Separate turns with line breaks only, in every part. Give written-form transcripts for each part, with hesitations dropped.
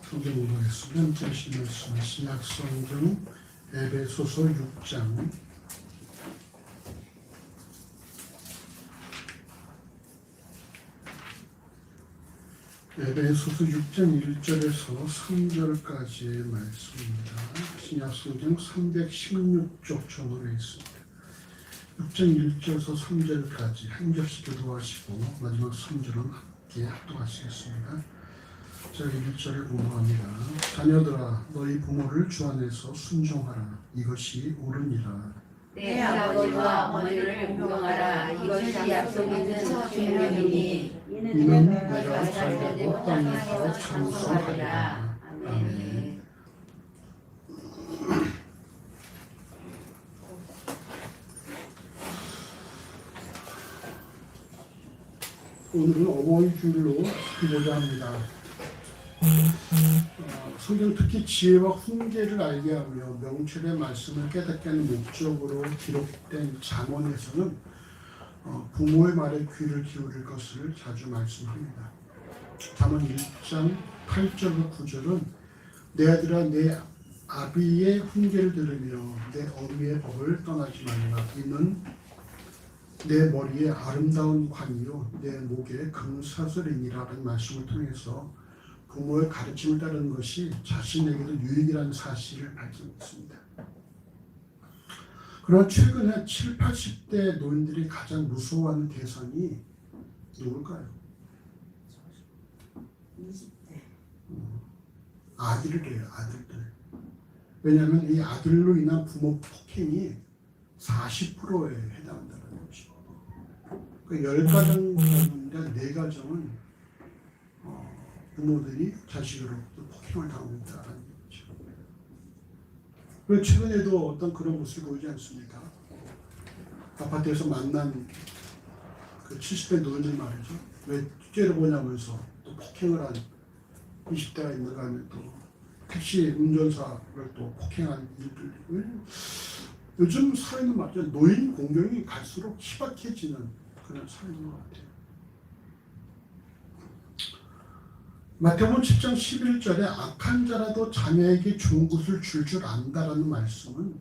성경 보겠습니다. 전신 말씀 신약 성경 에베소서 6장 에베소서 6장 1절에서 3절까지의 말씀입니다. 신약 성경 316쪽 전후에 있습니다. 6장 1절에서 3절까지 한 절씩 교도하시고 마지막 3절은 함께 합독하시겠습니다. 제가 1절을 공부합니다. 자녀들아 너희 부모를 주 안에서 순종하라. 이것이 옳으니라.
내 아버지와 어머니를 공경하라. 이것이 약속 있는 첫 계명이니
이는 내가 살고 땅에서 장수하리라. 아멘. 오늘은 어버이 주일로 보자 합니다. 성경 특히 지혜와 훈계를 알게 하며 명철의 말씀을 깨닫게 하는 목적으로 기록된 잠언에서는 부모의 말에 귀를 기울일 것을 자주 말씀합니다. 잠언 1장 8절과 9절은 내 아들아 내 아비의 훈계를 들으며 내 어미의 법을 떠나지 말라. 이는 내 머리에 아름다운 관이요 내 목에 금사슬이니라는 말씀을 통해서 부모의 가르침을 따르는 것이 자신에게도 유익이라는 사실을 밝혔습니다. 그러나 최근에 7, 80대 노인들이 가장 무서워하는 대상이 누굴까요?
20대
아들이래요. 아들들. 왜냐하면 이 아들로 인한 부모 폭행이 40%에 해당한다는 것이고, 그러니까 10가정 가운데 4가정은 부모들이 자식으로부터 폭행을 당하고 있다는 거죠. 그리고 최근에도 어떤 그런 모습이 보이지 않습니까? 아파트에서 만난 그 70대 노인들 말이죠. 왜 째려보냐면서 또 폭행을 한 20대가 있는가 하면 또 택시 운전사를 또 폭행한 일들을 요즘 사회는 말이죠. 노인 공경이 갈수록 희박해지는 그런 사회인 것 같아요. 마태복음 10장 11절에 악한 자라도 자녀에게 좋은 것을 줄 안다라는 말씀은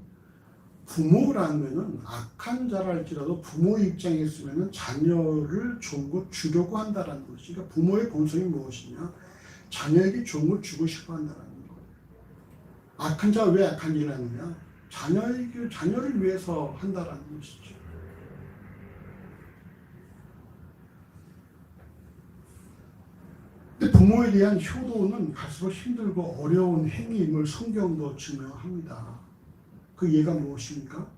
부모라면은 악한 자랄지라도 부모 입장에 있으면은 자녀를 좋은 것 주려고 한다라는 것이, 그러니까 부모의 본성이 무엇이냐? 자녀에게 좋은 걸 주고 싶어 한다라는 거예요. 악한 자가 왜 악한 일을 하느냐? 자녀를 위해서 한다라는 것이죠. 부모에 대한 효도는 갈수록 힘들고 어려운 행위임을 성경도 증명합니다. 그 예가 무엇입니까?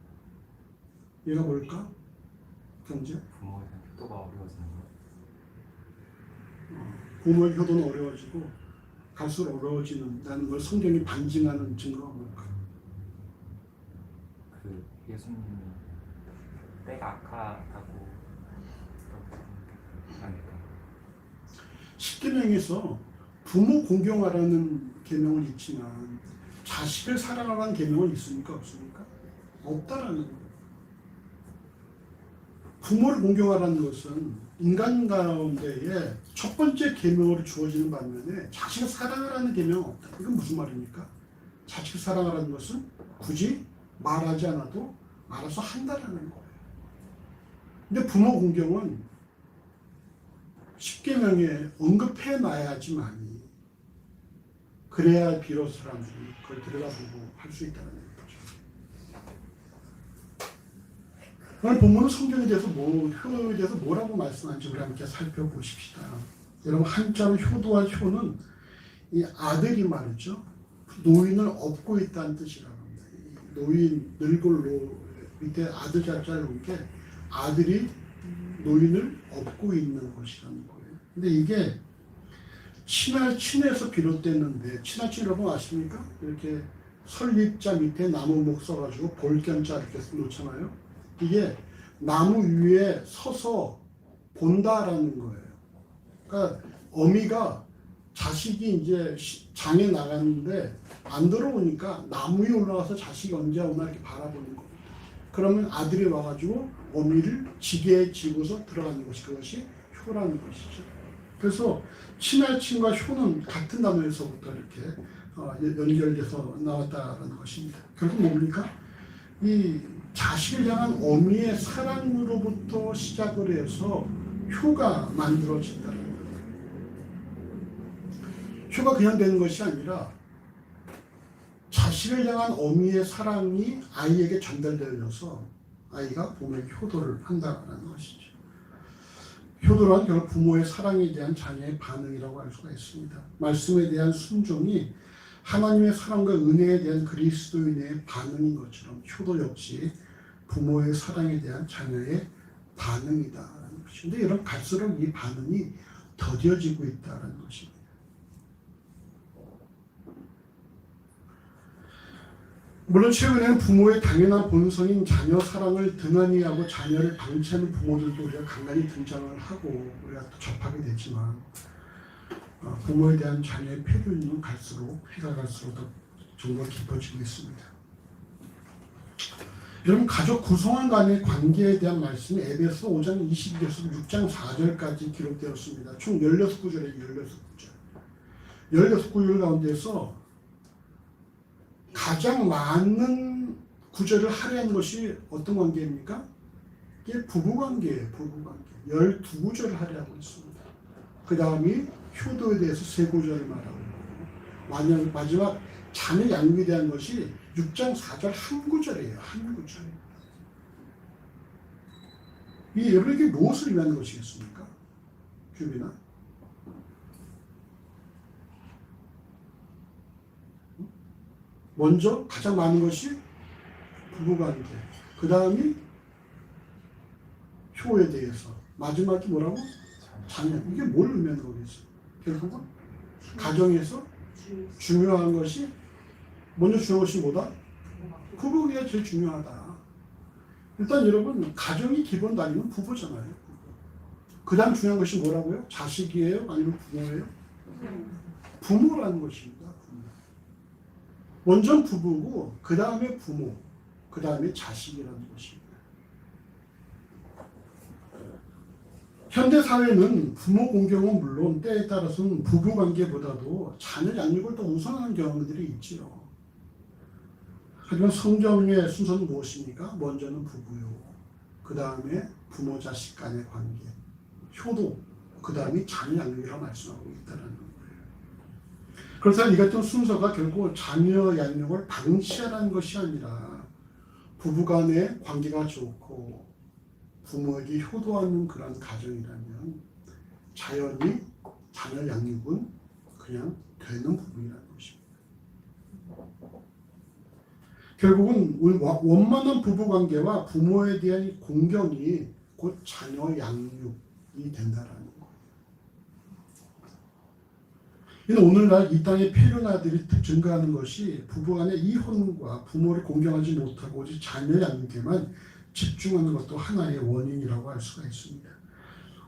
예가 뭘까? 경제?
부모에 대한 효도가 어려워지는 거.
부모의 효도는 어려워지고 갈수록 어려워지는다는 걸 성경이 반증하는 증거가 뭘까?
그 예수님이 때가 악하다고 아닐까?
10계명에서 부모 공경하라는 계명은 있지만 자식을 사랑하라는 계명은 있습니까? 없습니까? 없다라는 거예요. 부모를 공경하라는 것은 인간 가운데에 첫 번째 계명으로 주어지는 반면에 자식을 사랑하라는 계명은 없다. 이건 무슨 말입니까? 자식을 사랑하라는 것은 굳이 말하지 않아도 알아서 한다라는 거예요. 근데 부모 공경은 10계명에 언급해 놔야지만이 그래야 비로소 사람들이 그걸 들여다보고 할 수 있다는 거죠. 오늘 본문은 성경에 대해서 효도에 대해서 뭐라고 말씀하는지 우리 함께 살펴보십시다. 여러분 한자로 효도와 효는 이 아들이 말이죠. 노인을 업고 있다는 뜻이라고 합니다. 노인 늙을 밑에 아들 자자를 놓은 게 아들이 노인을 업고 있는 것이라는 거예요. 근데 이게 친에서 비롯됐는데 친여러분 아십니까? 이렇게 설립자 밑에 나무목 써가지고 볼견자 이렇게 놓잖아요. 이게 나무 위에 서서 본다라는 거예요. 그러니까 어미가 자식이 이제 장에 나갔는데 안 들어오니까 나무 위에 올라가서 자식이 언제 오나 이렇게 바라보는 겁니다. 그러면 아들이 와가지고 어미를 지게에 지고서 들어가는 것이 그것이 효라는 것이죠. 그래서 친할친과 효는 같은 단어에서부터 이렇게 연결돼서 나왔다는 것입니다. 결국 뭡니까? 이 자식을 향한 어미의 사랑으로부터 시작을 해서 효가 만들어진다는 거예요. 효가 그냥 되는 것이 아니라 자식을 향한 어미의 사랑이 아이에게 전달되어서 아이가 부모에게 효도를 한다는 것이죠. 효도란 결국 부모의 사랑에 대한 자녀의 반응이라고 할 수가 있습니다. 말씀에 대한 순종이 하나님의 사랑과 은혜에 대한 그리스도인의 반응인 것처럼 효도 역시 부모의 사랑에 대한 자녀의 반응이다라는 것인데, 여러분 갈수록 이 반응이 더뎌지고 있다는 것입니다. 물론 최근에는 부모의 당연한 본성인 자녀 사랑을 등한히 하고 자녀를 방치하는 부모들도 우리가 간간히 등장을 하고 우리가 또 접하게 되지만, 부모에 대한 자녀의 표현은 갈수록 피가 갈수록 더 정말 깊어지고 있습니다. 여러분 가족 구성원 간의 관계에 대한 말씀이 에베소 5장 22절에서 6장 4절까지 기록되었습니다. 총 16구절이에요. 16구절 가운데서 가장 많은 구절을 할애한 것이 어떤 관계입니까? 이게 부부관계예요. 부부관계. 12구절을 할애하고 있습니다. 그 다음이 효도에 대해서 3구절을 말하고 있고, 마지막 자녀 양육에 대한 것이 6장 4절 한 구절이에요. 한 구절. 이 여러분에게 무엇을 의미하는 것이겠습니까? 규빈아? 먼저 가장 많은 것이 부부관계, 그 다음이 효에 대해서, 마지막이 뭐라고? 자녀. 이게 뭘 의미하는 거겠어요? 결국은 가정에서 중요한 것이, 먼저 중요한 것이 뭐다? 부부가 제일 중요하다. 일단 여러분 가정이 기본 단위는 부부잖아요. 그 다음 중요한 것이 뭐라고요? 자식이에요? 아니면 부모예요? 부모라는 것입니다. 부모. 먼저 부부고 그 다음에 부모, 그 다음에 자식이라는 것입니다. 현대 사회는 부모 공경은 물론 때에 따라서는 부부 관계보다도 자녀 양육을 더 우선하는 경우들이 있지요. 하지만 성경의 순서는 무엇입니까? 먼저는 부부요, 그 다음에 부모 자식 간의 관계, 효도, 그 다음에 자녀 양육이라고 말씀하고 있다는 거예요. 그래서 이 같은 순서가 결국 자녀 양육을 방치하라는 것이 아니라 부부 간의 관계가 좋고 부모에게 효도하는 그런 가정이라면 자연히 자녀 양육은 그냥 되는 부분이라는 것입니다. 결국은 원만한 부부관계와 부모에 대한 공경이 곧 자녀 양육이 된다라는 거예요. 오늘날 이 땅의 폐륜아들이 증가하는 것이 부부간의 이혼과 부모를 공경하지 못하고 오직 자녀 양육에만 집중하는 것도 하나의 원인이라고 할 수가 있습니다.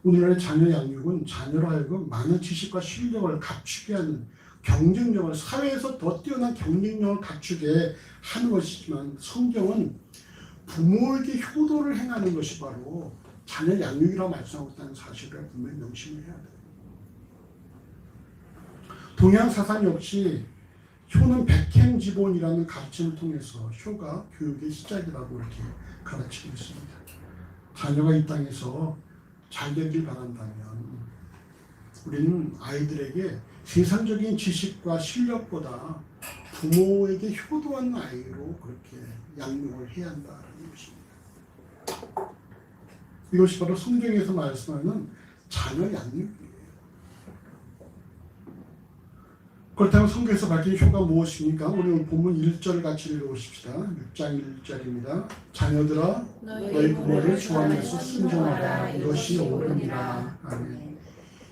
오늘날의 자녀 양육은 자녀로 하여금 많은 지식과 실력을 갖추게 하는, 경쟁력을, 사회에서 더 뛰어난 경쟁력을 갖추게 하는 것이지만, 성경은 부모에게 효도를 행하는 것이 바로 자녀 양육이라고 말씀하고 있다는 사실을 분명히 명심을 해야 돼요. 동양 사상 역시 효는 백행지본이라는 가르침을 통해서 효가 교육의 시작이라고 이렇게 가르치고 있습니다. 자녀가 이 땅에서 잘 되길 바란다면 우리는 아이들에게 세상적인 지식과 실력보다 부모에게 효도한 아이로 그렇게 양육을 해야 한다는 것입니다. 이것이 바로 성경에서 말씀하는 자녀 양육이에요. 그렇다면 성경에서 밝힌 효가 무엇입니까? 오늘 본문 1절을 같이 읽어보십시다. 6장 1절입니다. 자녀들아 너희 부모를 주 안에서 순종하라. 이것이 옳으니라. 아멘.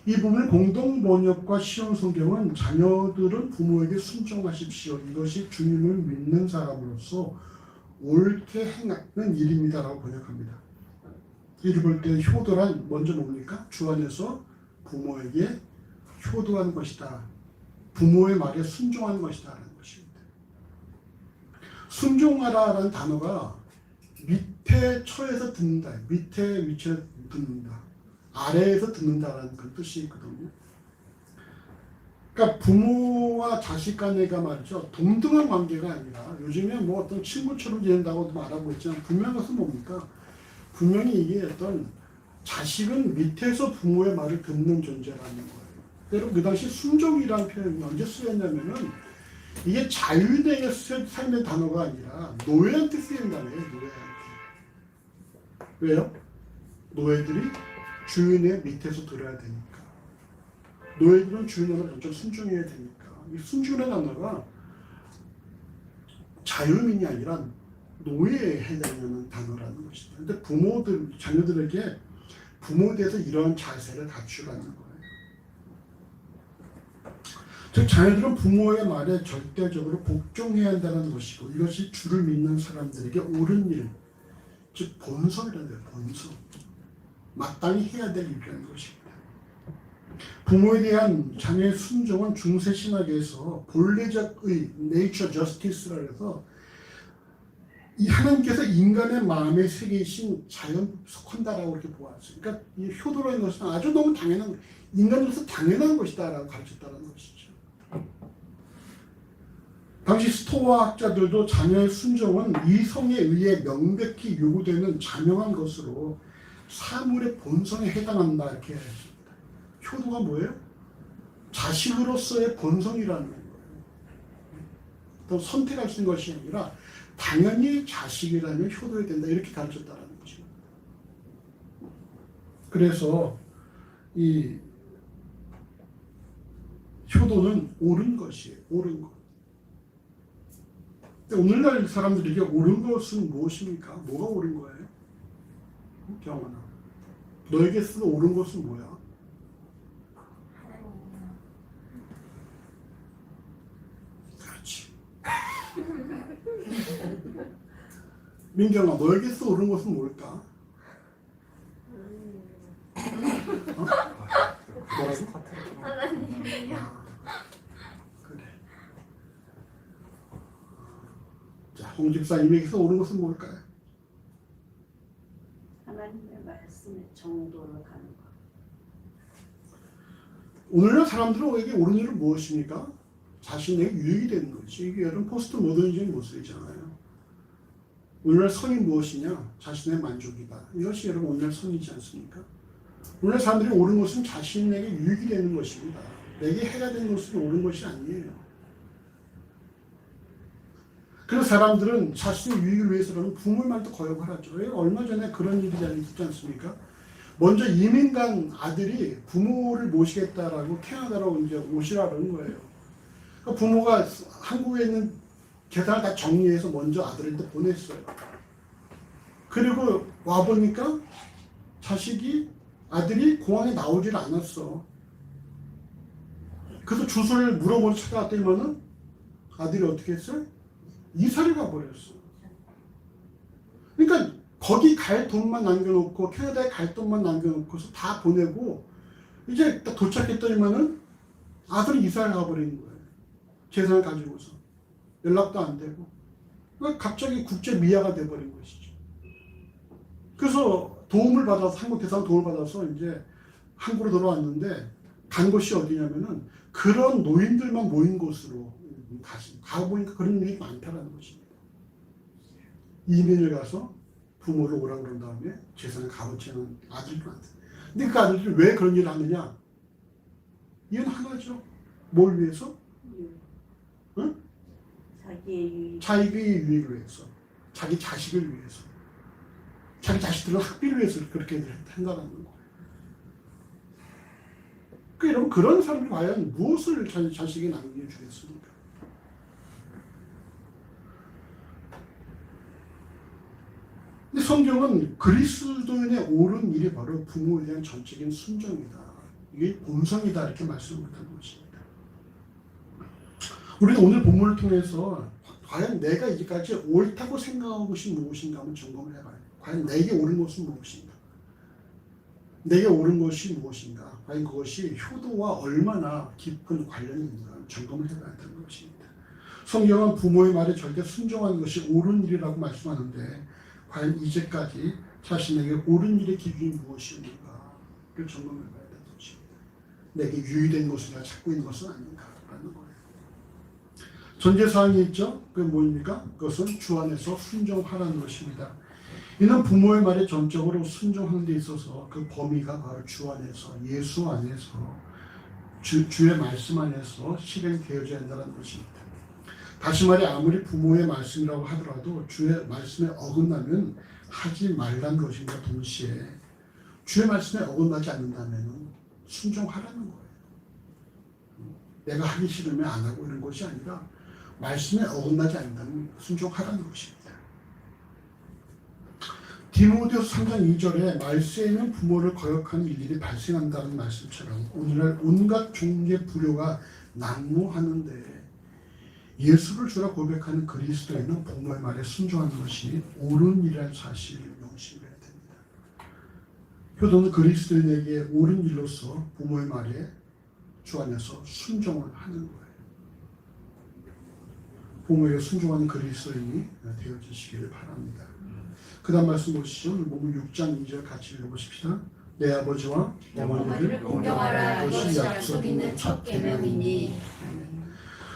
이 부분의 공동 번역과 시험 성경은 자녀들은 부모에게 순종하십시오. 이것이 주님을 믿는 사람으로서 옳게 행하는 일입니다라고 번역합니다. 이를 볼 때 효도란 먼저 뭡니까? 주 안에서 부모에게 효도하는 것이다. 부모의 말에 순종하는 것이다라는 것입니다. 순종하라라는 단어가 밑에 처에서 듣는다, 밑에 위치에 듣는다, 아래에서 듣는다라는 그런 뜻이 있거든요. 그러니까 부모와 자식 간에가 말이죠. 동등한 관계가 아니라 요즘에 뭐 어떤 친구처럼 지낸다고도 말하고 있지만 분명한 것은 뭡니까? 분명히 이게 어떤 자식은 밑에서 부모의 말을 듣는 존재라는 거예요. 여러분 그 당시 순종이라는 표현이 언제 쓰였냐면은 이게 자유인에게 사용된 단어가 아니라 노예한테 쓰인 단어예요. 노예한테. 왜요? 노예들이 주인의 밑에서 들어야 되니까. 노예들은 주인한테 먼저 순종해야 되니까. 이 순종이라는 단어가 자유민이 아니라 노예에 해당하는 단어라는 것입니다. 근데 부모들, 자녀들에게 부모에 대해서 이런 자세를 갖추라는 거예요. 즉 자녀들은 부모의 말에 절대적으로 복종해야 한다는 것이고 이것이 주를 믿는 사람들에게 옳은 일, 즉 본성이라는 거예요. 본성. 마땅히 해야 될 일이라는 것입니다. 부모에 대한 자녀의 순종은 중세 신학에서 본래적 의, nature justice라 해서 이 하나님께서 인간의 마음에 새기신 자연 속한다라고 이렇게 보았어요. 그러니까 이 효도라는 것은 아주 너무 당연한, 인간으로서 당연한 것이다라고 가르쳤다는 것이죠. 당시 스토아 학자들도 자녀의 순종은 이성에 의해 명백히 요구되는 자명한 것으로 사물의 본성에 해당한다 이렇게 했습니다. 효도가 뭐예요? 자식으로서의 본성이라는 거예요. 또 선택할 수 있는 것이 아니라 당연히 자식이라면 효도해야 된다 이렇게 가르쳤다는 거죠. 그래서 이 효도는 옳은 것이에요. 옳은 것. 근데 오늘날 사람들에게 옳은 것은 무엇입니까? 뭐가 옳은 거예요? 경원아, 너에게 쓰는 옳은 것은 뭐야? 그렇지. 민경아, 너에게 쓰는 옳은 것은 뭘까? 어? 뭐라고? 그래. 자, 홍 집사님에게서 옳은 것은 뭘까요?
하나님의 말씀에 정도를 가는 것.
오늘날 사람들에게 옳은 일은 무엇입니까? 자신에게 유익이 되는 거지. 이게 여러분 포스트 모더니즘의 모습이잖아요. 오늘날 선이 무엇이냐? 자신의 만족이다. 이것이 여러분 오늘날 선이지 않습니까? 오늘날 사람들이 옳은 것은 자신에게 유익이 되는 것입니다. 내게 해가 되는 것은 옳은 것이 아니에요. 그래서 사람들은 자신의 유익을 위해서는 부모의 말도 거역을 하죠. 얼마 전에 그런 일이 있지 않습니까? 먼저 이민 간 아들이 부모를 모시겠다라고 캐나다로 이제 오시라는 거예요. 그러니까 부모가 한국에 있는 계산을 다 정리해서 먼저 아들한테 보냈어요. 그리고 와보니까 아들이 공항에 나오질 않았어. 그래서 주소를 물어보러 찾아갔더니만은 아들이 어떻게 했어요? 이사를 가버렸어. 그러니까 거기 갈 돈만 남겨놓고 캐나다에 갈 돈만 남겨놓고서 다 보내고 이제 딱 도착했더니만은 아들이 이사를 가버린 거예요. 재산을 가지고서 연락도 안 되고 그러니까 갑자기 국제 미아가 돼버린 것이죠. 그래서 도움을 받아서 한국 대상 도움을 받아서 이제 한국으로 돌아왔는데 간 곳이 어디냐면은 그런 노인들만 모인 곳으로 가보니까 그런 일이 많다는 것입니다. 이민을 가서 부모를 오라 그런 다음에 재산을 값어치는 아들이 많다. 근데 그 아들들이 왜 그런 일을 하느냐? 이건 하나죠. 뭘 위해서? 응? 자기의 유익을 위해서. 자기 자식을 위해서. 자기 자식들은 학비를 위해서 그렇게 한다는 거예요. 그러니까 여러분 그런 사람이 과연 무엇을 자식에 남겨주겠습니까? 근데 성경은 그리스도인의 옳은 일이 바로 부모에 대한 전적인 순종이다. 이게 본성이다 이렇게 말씀을 하는 것입니다. 우리는 오늘 본문을 통해서 과연 내가 이제까지 옳다고 생각한 것이 무엇인가 한번 점검을 해봐요. 과연 내게 옳은 것은 무엇인가? 내게 옳은 것이 무엇인가? 과연 그것이 효도와 얼마나 깊은 관련이 있는가 점검을 해봐야 되는 것입니다. 성경은 부모의 말에 절대 순종하는 것이 옳은 일이라고 말씀하는데 과연 이제까지 자신에게 옳은 일의 기준이 무엇이었는가? 그 점검해 봐야 되는 것입니다. 내게 유의된 것이나 찾고 있는 것은 아닌가라는 거예요. 전제사항이 있죠. 그게 뭐입니까? 그것은 주 안에서 순종하라는 것입니다. 이는 부모의 말에 전적으로 순종하는 데 있어서 그 범위가 바로 주 안에서, 예수 안에서, 주의 말씀 안에서 실행되어져야 한다는 것입니다. 다시 말해 아무리 부모의 말씀이라고 하더라도 주의 말씀에 어긋나면 하지 말라는 것입니다. 동시에 주의 말씀에 어긋나지 않는다면 순종하라는 거예요. 내가 하기 싫으면 안 하고 이런 것이 아니라 말씀에 어긋나지 않는다면 순종하라는 것입니다. 디모데후서 3장 2절에 말세에는 부모를 거역하는 일들이 발생한다는 말씀처럼 오늘날 온갖 종류의 불효가 난무하는데 예수를 주라 고백하는 그리스도인은 부모의 말에 순종하는 것이 옳은 일이라는 사실을 명심해야 됩니다. 효도는 그리스도인에게 옳은 일로서 부모의 말에 주 안에서 순종을 하는 거예요. 부모에게 순종하는 그리스도인이 되어주시기를 바랍니다. 그 다음 말씀 보시죠. 몸 6장 2절 같이 읽어보십시다. 내 아버지와 어머니를
공경하라.
그것이
이것이
약속
약속
있는
있는
첫
첫 계명이니.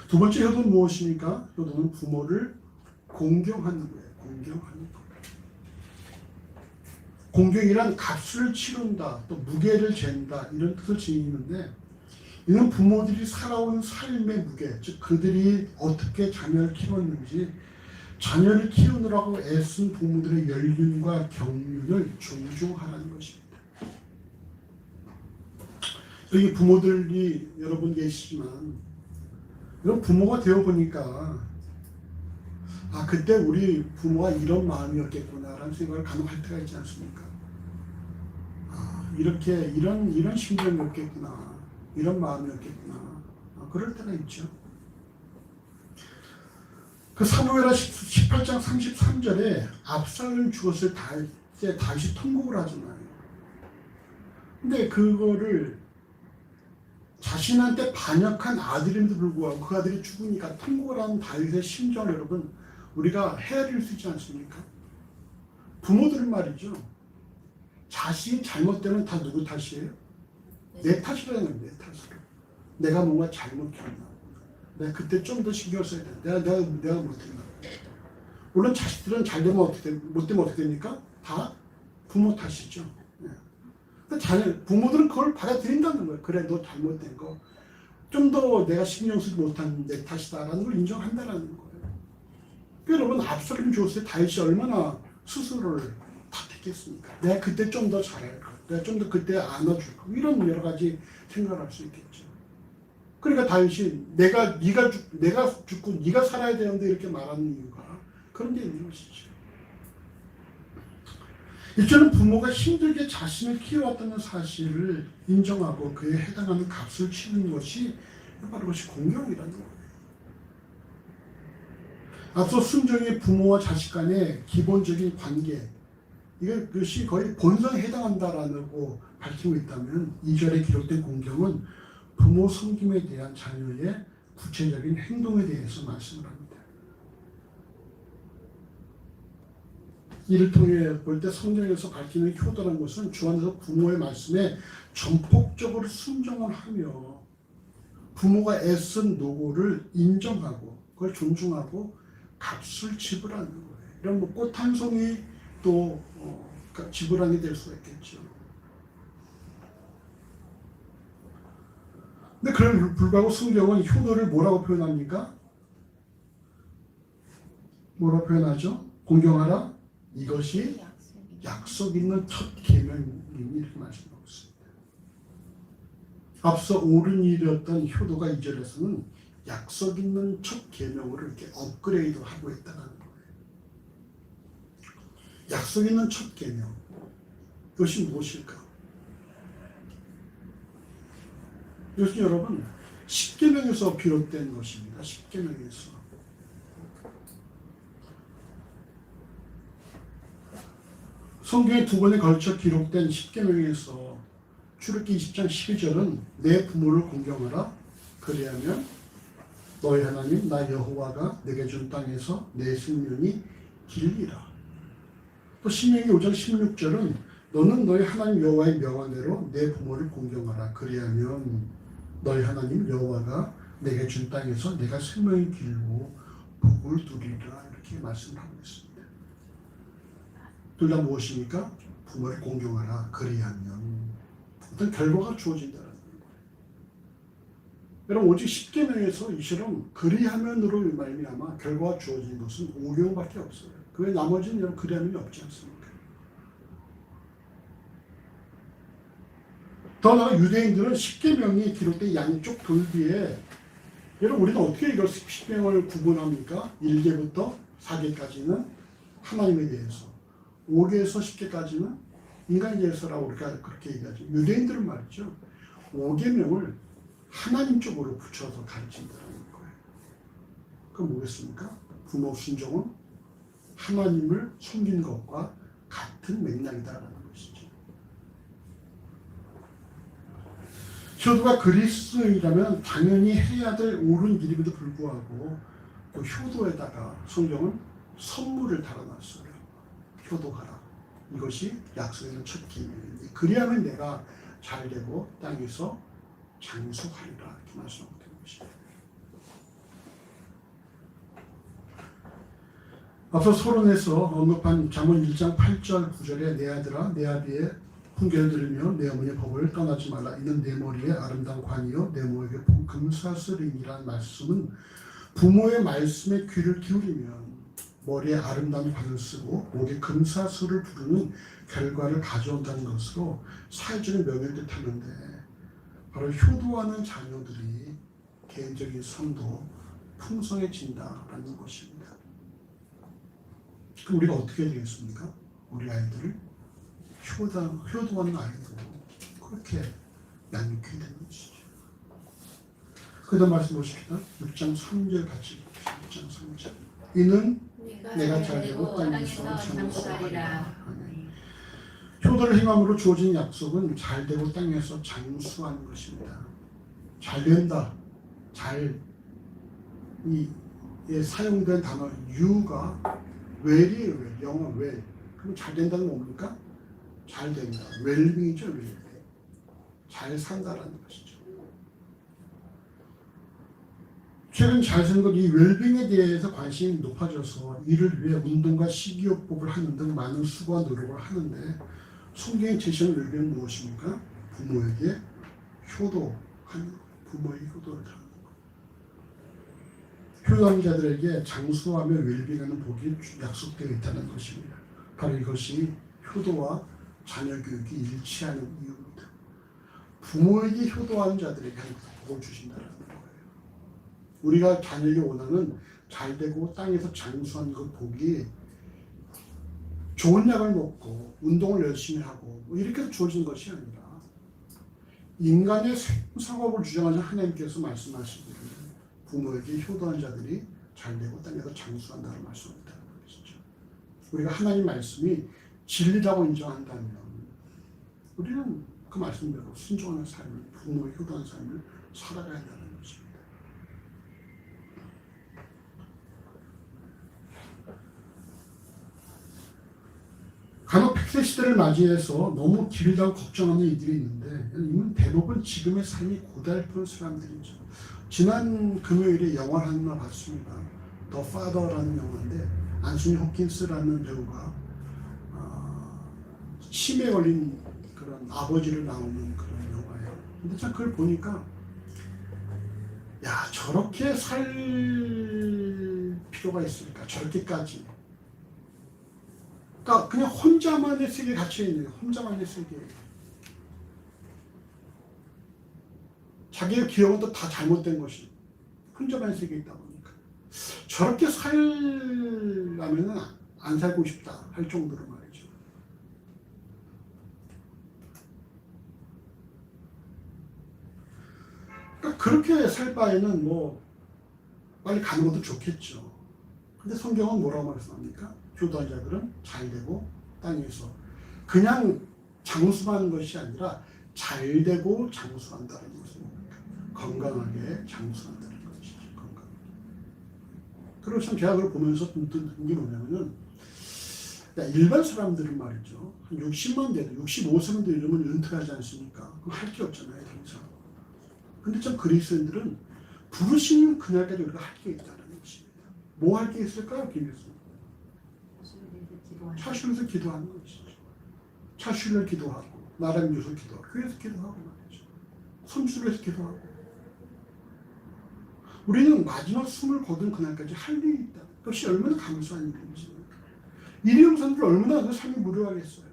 두 번째 효도는 무엇입니까? 효도는 부모를 공경하는 거예요. 공경하는 거. 공경이란 값을 치른다, 또 무게를 잰다 이런 뜻을 지니는데 이는 부모들이 살아온 삶의 무게, 즉 그들이 어떻게 자녀를 키웠는지 자녀를 키우느라고 애쓴 부모들의 연륜과 경륜을 존중하라는 것입니다. 여기 부모들이 여러분 계시지만 이런 부모가 되어보니까 아 그때 우리 부모가 이런 마음이었겠구나라는 생각을 간혹 할 때가 있지 않습니까? 아 이렇게 이런 심정이었겠구나, 이런 마음이었겠구나, 그럴 때가 있죠. 그 사무엘하 18장 33절에 압살롬 죽었을 때 다시 통곡을 하잖아요. 근데 그거를 자신한테 반역한 아들임에도 불구하고 그 아들이 죽으니까 통곡을 하는 다윗의 심정을 여러분 우리가 헤아릴 수 있지 않습니까? 부모들 말이죠. 자식이 잘못되면 다 누구 탓이에요? 내 탓이라는 거예요. 내 탓으로. 내가 뭔가 잘못했나. 내가 그때 좀 더 신경 써야 돼. 내가 못했나. 물론 자식들은 잘 되면 어떻게 못 되면 어떻게 됩니까? 다 부모 탓이죠. 부모들은 그걸 받아들인다는 거예요. 그래, 너 잘못된 거. 좀 더 내가 신경 쓰지 못한 내 탓이다라는 걸 인정한다는 거예요. 여러분, 압살롬 죽었을 때 다윗이 얼마나 스스로를 탓했겠습니까? 내가 그때 좀 더 잘할 걸. 내가 좀 더 그때 안아줄 걸. 이런 여러 가지 생각을 할 수 있겠죠. 그러니까 다윗이 내가 죽고 네가 살아야 되는데 이렇게 말하는 이유가 그런 데 있는 것이죠. 이제는 부모가 힘들게 자신을 키워왔다는 사실을 인정하고 그에 해당하는 값을 치는 것이 바로 그것이 공경이라는 거예요. 앞서 순종의 부모와 자식 간의 기본적인 관계, 이것이 거의 본성에 해당한다라고 밝히고 있다면 2절에 기록된 공경은 부모 섬김에 대한 자녀의 구체적인 행동에 대해서 말씀을 합니다. 이를 통해 볼 때 성경에서 밝히는 효도라는 것은 주 안에서 부모의 말씀에 전폭적으로 순종을 하며 부모가 애쓴 노고를 인정하고 그걸 존중하고 값을 지불하는 거예요. 이런 꽃 한 송이 또 지불하게 될 수가 있겠죠. 근데 그럼에도 불구하고 성경은 효도를 뭐라고 표현합니까? 뭐라고 표현하죠? 공경하라. 이것이 약속 있는 첫 계명이니 이렇게 말씀하고 있습니다. 앞서 옳은 일이었던 효도가 2절에서는 약속 있는 첫 계명으로 이렇게 업그레이드하고 있다는 거예요. 약속 있는 첫 계명. 이것이 무엇일까? 이것은 여러분 10계명에서 비롯된 것입니다. 10계명에서. 성경에 두 번에 걸쳐 기록된 10계명에서 출애굽기 20장 12절은 내 부모를 공경하라. 그리하면 너희 하나님 나 여호와가 내게 준 땅에서 내 생명이 길리라. 또 신명기 5장 16절은 너는 너희 하나님 여호와의 명한대로 내 부모를 공경하라. 그리하면 너희 하나님 여호와가 내게 준 땅에서 내가 생명이 길고 복을 누리리라. 이렇게 말씀하고 있습니다. 둘 다 무엇입니까? 부모를 공경하라. 그리하면 어떤 결과가 주어진다는 거예요. 여러분 오직 10계명에서 이처럼 그리하면으로 말미암아 결과가 주어진 것은 5계명밖에 없어요. 그 외 나머지는 여러분 그리하면이 없지 않습니까? 더 나아가 유대인들은 10계명이 기록된 양쪽 돌기에 여러분 우리는 어떻게 이걸 10계명을 구분합니까? 1계부터 4계까지는 하나님에 대해서 5계에서 10계까지는 인간에 대해서라고 우리가 그렇게 얘기하죠. 유대인들은 말이죠. 5계명을 하나님 쪽으로 붙여서 가르친다는 거예요. 그건 뭐겠습니까? 부모 순종은 하나님을 섬긴 것과 같은 맥락이다라는 것이죠. 효도가 그리스도인이라면 당연히 해야 될 옳은 길임에도 불구하고 또 효도에다가 성경은 선물을 달아놨어요. 효도하라. 이것이 약속에 있는 첫 계명인데 그리하면 내가 잘되고 땅에서 장수하리라 이렇게 말씀하고 되는 것입니다. 앞서 서론에서 언급한 잠언 1장 8절 9절에 내 아들아 내 아비의 훈계를 들으며 내 어머니의 법을 떠나지 말라. 이는 내 머리에 아름다운 관이요 내 목에 금사슬이니라는 말씀은 부모의 말씀에 귀를 기울이면 머리에 아름다운 관을 쓰고 목에 금사슬을 부르는 결과를 가져온다는 것으로 사회적인 명예를 뜻하는데 바로 효도하는 자녀들이 개인적인 삶도 풍성해진다라는 것입니다. 그럼 우리가 어떻게 해야 되겠습니까? 우리 아이들을 효도하는 아이들로 그렇게 양육해야 되는 것이죠. 그 다음 말씀 보십시다. 6장 3절 같이 봅시다. 6장 3절 이는 내가 잘되고 땅에서 장수하리라. 효도를 행함으로 주어진 약속은 잘되고 땅에서 장수하는 것입니다. 잘된다. 이 사용된 단어 유가 웰이에요. 웰. 영어 웰. 그럼 잘된다는 뭡니까? 잘된다. 웰빙이죠. 웰빙. 잘 산다라는 것이죠. 최근 잘 사는 것, 이 웰빙에 대해서 관심이 높아져서 이를 위해 운동과 식이요법을 하는 등 많은 수고와 노력을 하는데 성경이 제시하는 웰빙은 무엇입니까? 부모에게 효도하는 것. 부모에게 효도를 하는 것. 효도하는 자들에게 장수하며 웰빙하는 복이 약속되어 있다는 것입니다. 바로 이것이 효도와 자녀 교육이 일치하는 이유입니다. 부모에게 효도하는 자들에게 복을 주신다는 거예요. 우리가 자녀에게 원하는 잘되고 땅에서 장수하는 그 복이 좋은 약을 먹고 운동을 열심히 하고 뭐 이렇게 해서 주어진 것이 아니라 인간의 생사업을 주장하신 하나님께서 말씀하시기를 부모에게 효도한 자들이 잘되고 땅에서 장수한다는 말씀입니다. 우리가 하나님 말씀이 진리라고 인정한다면 우리는 그 말씀대로 순종하는 삶을 부모의 효도하는 삶을 살아가야 한다는 것입니다. 간혹 100세 시대를 맞이해서 너무 길다고 걱정하는 이들이 있는데 이건 대부분 지금의 삶이 고달픈 사람들이죠. 지난 금요일에 영화를 하나 봤습니다. 더 파더라는 영화인데 안소니 홉킨스라는 배우가 치매에 걸린 그런 아버지를 나오는 그런 영화예요. 근데 참 그걸 보니까 야 저렇게 살 필요가 있을까? 저렇게까지. 그러니까 그냥 혼자만의 세계에 갇혀 있는 거예요. 혼자만의 세계. 자기의 기억은 또 다 잘못된 것이 혼자만의 세계에 있다 보니까 저렇게 살려면은 안 살고 싶다 할 정도로 말이죠. 그러니까 그렇게 살 바에는 뭐 빨리 가는 것도 좋겠죠. 근데 성경은 뭐라고 말씀합니까? 효도한 자들은 잘되고 땅에서 그냥 장수하는 것이 아니라 잘되고 장수한다는 것입니다. 건강하게 장수한다는 것이죠. 건강하게. 그리고 참 제가 그걸 보면서 듣는 게 뭐냐면은 일반 사람들은 말이죠. 한 60만 돼도 65세만 돼도 이러면 은퇴하지 않습니까? 그럼 할 게 없잖아요, 더 이상. 근데 참 그리스도인들은 부르시는 그날까지 우리가 할 게 있다는 것입니다. 뭐 할 게 있을까요, 김교수? 차슈에서 기도하는 것이죠. 차슈를 기도하고, 나라를 위해서 기도하고, 교회에서 기도하고 말이죠. 선주를 해서 기도하고. 우리는 마지막 숨을 거둔 그날까지 할 일이 있다. 그것이 얼마나 감사한 일인지. 일용사람들 얼마나 그 삶이 무료하겠어요.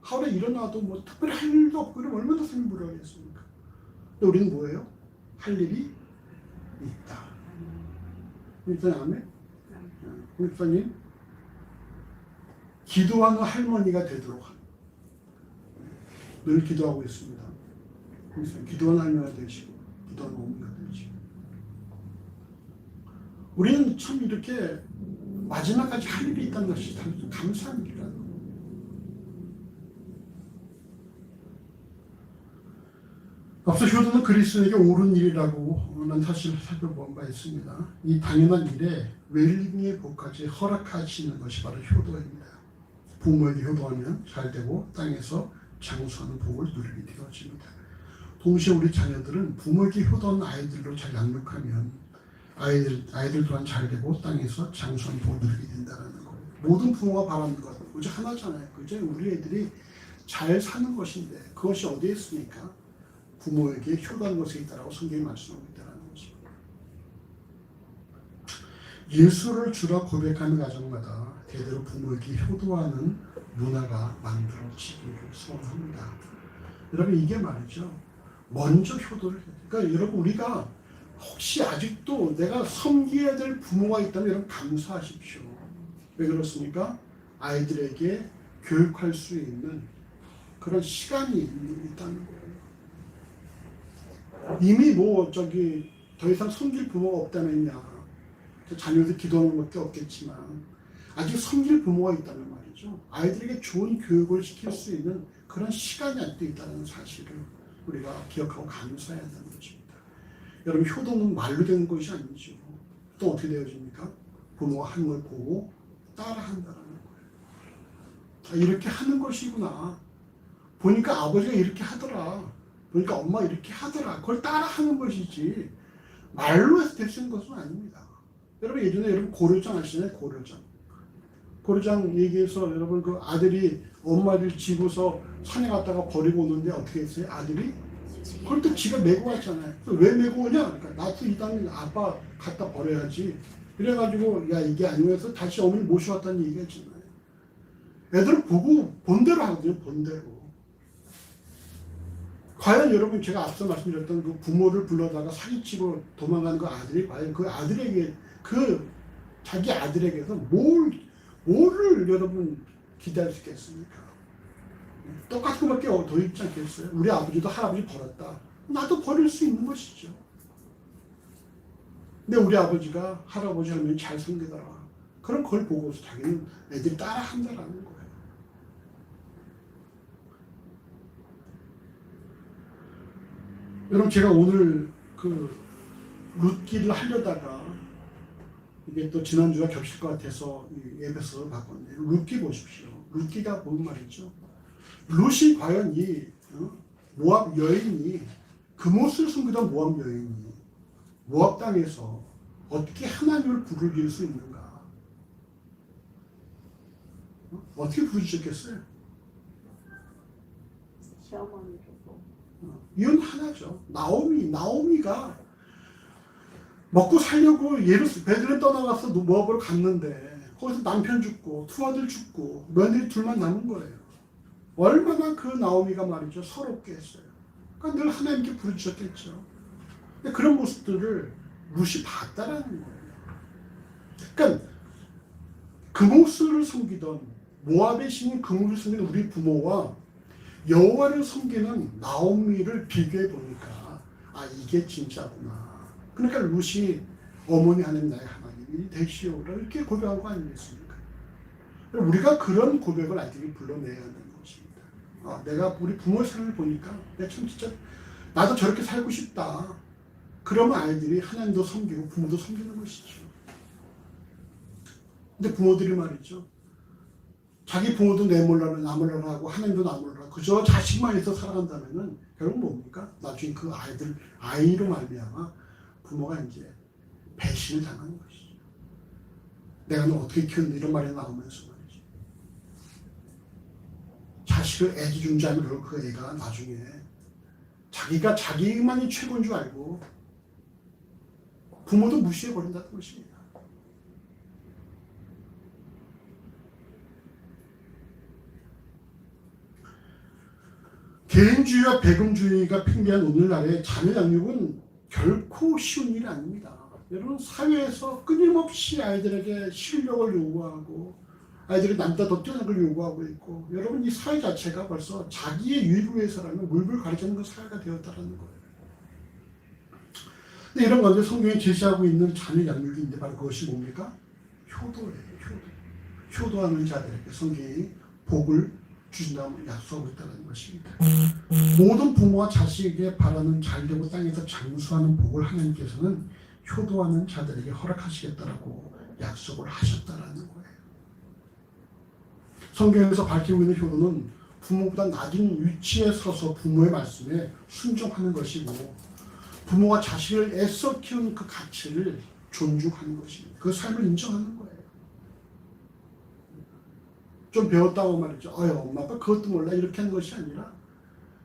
하루에 일어나도 뭐 특별히 할 일도 없고 그럼 얼마나 삶이 무료하겠습니까? 근데 우리는 뭐예요? 할 일이 있다. 일단 아멘. 목사님 기도하는 할머니가 되도록 늘 기도하고 있습니다. 기도하는 할머니가 되시고 기도하는 어머니가 되시고 우리는 참 이렇게 마지막까지 할 일이 있다는 것이 참 감사한 일이라는 거예요. 앞서 효도는 그리스도에게 옳은 일이라고 난 사실 살펴본 바 있습니다. 이 당연한 일에 웰링의 복까지 허락하시는 것이 바로 효도입니다. 부모에게 효도하면 잘되고 땅에서 장수하는 복을 누리게 되어집니다. 동시에 우리 자녀들은 부모에게 효도하는 아이들로 잘 양육하면 아이들 또한 잘되고 땅에서 장수하는 복을 누리게 된다는 거예요. 모든 부모가 바라는 것 오직 하나잖아요. 그죠? 우리 애들이 잘 사는 것인데 그것이 어디에 있습니까? 부모에게 효도하는 것에 있다라고 성경이 말씀하고 있다는 것입니다. 예수를 주라 고백하는 가정마다 대대로 부모에게 효도하는 문화가 만들어지기를 소원합니다. 여러분 이게 말이죠. 먼저 효도를 해요. 그러니까 여러분 우리가 혹시 아직도 내가 섬겨야 될 부모가 있다면 여러분 감사하십시오. 왜 그렇습니까? 아이들에게 교육할 수 있는 그런 시간이 있다는 거예요. 이미 더 이상 섬길 부모가 없다면야 자녀들 기도하는 것도 없겠지만 아직 섬길 부모가 있다면 말이죠. 아이들에게 좋은 교육을 시킬 수 있는 그런 시간이 아직도 있다는 사실을 우리가 기억하고 감사해야 한다는 것입니다. 여러분 효도는 말로 되는 것이 아니죠. 또 어떻게 되어집니까? 부모가 하는 걸 보고 따라한다는 거예요. 이렇게 하는 것이구나. 보니까 아버지가 이렇게 하더라. 보니까 엄마가 이렇게 하더라. 그걸 따라하는 것이지 말로 해서 될 수 있는 것은 아닙니다. 여러분 예전에 여러분 고려장 아시나요? 고려장 얘기해서 여러분 그 아들이 엄마를 집어서 산에 갔다가 버리고 오는데 어떻게 했어요? 아들이 그걸 또 지가 메고 왔잖아요. 왜 메고 오냐? 그러니까 나도 이 땅에 아빠 갖다 버려야지. 그래가지고 야 이게 아니면서 다시 어머니 모셔왔다는 얘기가 있잖아요. 애들은 보고 본대로 하거든요. 본대로. 과연 여러분 제가 앞서 말씀드렸던 그 부모를 불러다가 사기치고 도망가는 그 아들이 과연 그 아들에게 자기 아들에게서 뭐를 여러분 기대할 수 있겠습니까? 똑같은 것밖에 더 있지 않겠어요? 우리 아버지도 할아버지 버렸다. 나도 버릴 수 있는 것이죠. 근데 우리 아버지가 할아버지 하면 잘 섬기더라. 그럼 그걸 보고서 자기는 애들이 따라한다라는 거예요. 여러분 제가 오늘 그 룻기를 하려다가 이게 또 지난주와 겹칠 것 같아서 예배서 봤거든요. 룻기 보십시오. 룻기가 뭔 말이죠? 룻이 과연 이 모압 여인이 금옷을 숨기던 모압 여인이 모압 땅에서 어떻게 하나님을 부르길 수 있는가? 어떻게 부르셨겠어요?
시어머니로.
이건 하나죠. 나오미가 먹고 살려고 베들레헴 떠나가서 모압으로 갔는데 거기서 남편 죽고 두 아들 죽고 며느리 둘만 남은 거예요. 얼마나 그 나오미가 말이죠 서럽게 했어요. 그러니까 늘 하나님께 부르셨겠죠. 근데 그런 모습들을 룻이 봤다라는 거예요. 그러니까 금옥수를 섬기던 모압의 신인 금옥을 섬기는 우리 부모와 여호와를 섬기는 나오미를 비교해 보니까 이게 진짜구나. 그러니까 룻이 어머니 하나님 나의 하나님이 되시오라 이렇게 고백한 거 아니겠습니까? 우리가 그런 고백을 아이들이 불러내야 하는 것입니다. 내가 우리 부모의 삶을 보니까 내가 참 진짜 나도 저렇게 살고 싶다. 그러면 아이들이 하나님도 섬기고 부모도 섬기는 것이죠. 근데 부모들이 말이죠. 자기 부모도 내몰라라 나몰라라 하고 하나님도 나몰라라 그저 자식만 해서 살아간다면은 결국 뭡니까? 나중에 그 아이로 말미암아 부모가 이제 배신을 당하는 것이죠. 내가 너 어떻게 키웠는데 이런 말이 나오면서 말이죠. 자식을 애지중지하면 그 애가 나중에 자기가 자기만이 최고인 줄 알고 부모도 무시해버린다는 것입니다. 개인주의와 배금주의가 팽배한 오늘날의 자녀 양육은 결코 쉬운 일이 아닙니다. 여러분 사회에서 끊임없이 아이들에게 실력을 요구하고 아이들이 남보다 더 뛰어난 걸 요구하고 있고 여러분 이 사회 자체가 벌써 자기의 유익을 위해서라면 물불 가리키는 그 사회가 되었다는 거예요. 근데 이런 건데 성경이 제시하고 있는 자녀 양육인데 바로 그것이 뭡니까? 효도예요. 효도하는 자들에게 성경이 복을 주신다고 약속하고 있다는 것입니다. 모든 부모와 자식에게 바라는 잘되고 땅에서 장수하는 복을 하나님께서는 효도하는 자들에게 허락하시겠다라고 약속을 하셨다라는 거예요. 성경에서 밝히고 있는 효도는 부모보다 낮은 위치에 서서 부모의 말씀에 순종하는 것이고 부모가 자식을 애써 키운 그 가치를 존중하는 것입니다. 그 삶을 인정하는 거예요. 좀 배웠다고 말이죠. 엄마 아빠 그것도 몰라 이렇게 하는 것이 아니라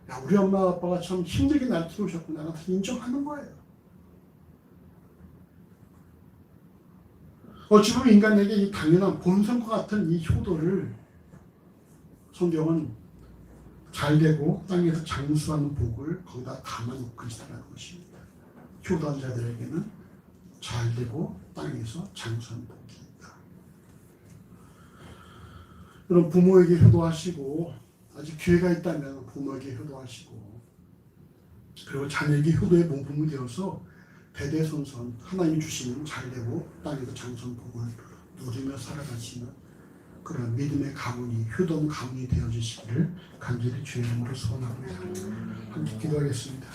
야 우리 엄마 아빠가 참 힘들게 날 키우셨구나 인정하는 거예요. 어찌 보면 인간에게 이 당연한 본성과 같은 이 효도를 성경은 잘되고 땅에서 장수하는 복을 거기다 담아놓고 있다는 것입니다. 효도한 자들에게는 잘되고 땅에서 장수하는 복이 있다. 여러분 부모에게 효도하시고 아직 기회가 있다면 부모에게 효도하시고 그리고 자녀에게 효도의 모범이 되어서 대대손손 하나님이 주시는 잘되고 땅에서 장수하는 복을 누리며 살아가시는 그런 믿음의 가문이 효도의 가문이 되어주시기를 간절히 주의 이름으로 소원합니다. 함께 기도하겠습니다.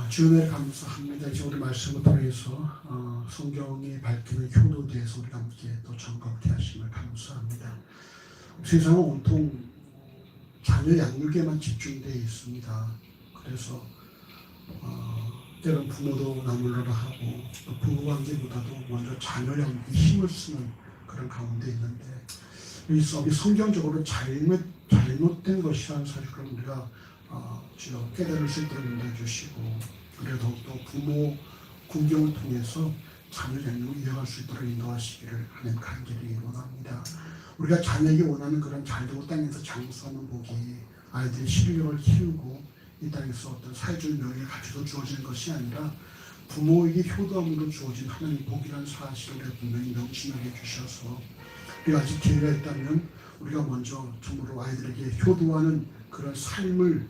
주님을 감사합니다. 이제 우리 말씀을 통해서 성경이 밝히는 효도에 대해서 우리가 함께 또 정확히 하심을 감사합니다. 세상은 온통 자녀 양육에만 집중되어 있습니다. 그래서 때론 부모도 나몰라라 하고 또 부부관계보다도 먼저 자녀 양육에 힘을 쓰는 그런 가운데 있는데 이 성경적으로 잘못된 것이라는 사실을 우리가 주여 깨달을 수 있도록 인도해 주시고 그래도 또 부모 궁경을 통해서 자녀 양육을 이어갈 수 있도록 인도하시기를 하는 간절히 원합니다. 우리가 자녀에게 원하는 그런 잘되고 땅에서 장수하는 복이 아이들의 실력을 키우고 이 땅에서 어떤 사회적 명예를 가지고 주어지는 것이 아니라 부모에게 효도함으로 주어진 하나님 복이라는 사실을 분명히 명심하게 주셔서 우리가 아직 기회가 있다면 우리가 먼저 정말로 아이들에게 효도하는 그런 삶을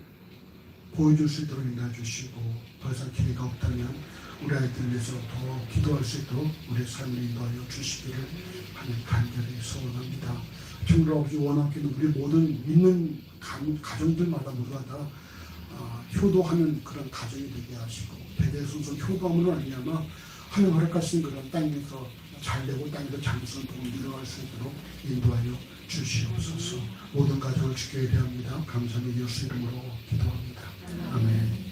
보여줄 수 있도록 인도해 주시고 더 이상 기회가 없다면 우리 아이들 위해서 더 기도할 수 있도록 우리의 삶을 인도하여 주시기를 하는 간절히 소원합니다. 정말 아버지 원하기는 우리 모든 믿는 가정들마다 모두가 다 효도하는 그런 가정이 되게 하시고 대대손손 효도함으로 말미암아 하나님 허락하신 그런 땅에서 잘되고 땅에서 장수한 복을 이뤄갈 수 있도록 인도하여 주시옵소서. 모든 가정을 주께 예배합니다. 감사하며 예수 이름으로 기도합니다. 아멘.